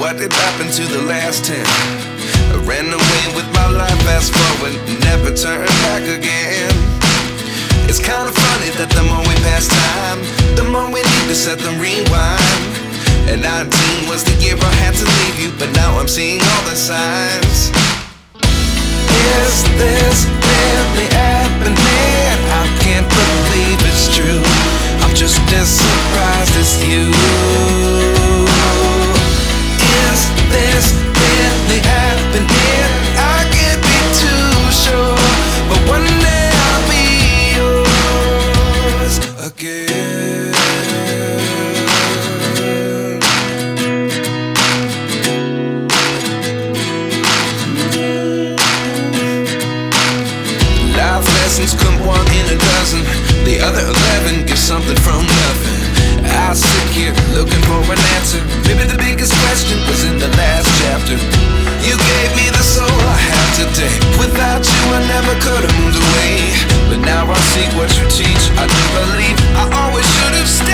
what did happen to the last 10? I ran away with my life, fast forward, never turn back again. It's kind of funny that the more we pass time, the more we need to set them rewind. And 19 was the year I had to leave you, but now I'm seeing all the signs. Is this really happening? I can't believe it's true. I'm just as surprised as you. Is this really happening? I can't be too sure, but one day I'll be yours again. Life lessons come one in a dozen. The other 11 get something from nothing. I sit here looking for an answer. Maybe the biggest question was in the last chapter. You gave me the soul I have today. Without you I never could have moved away. But now I see what you teach. I do believe I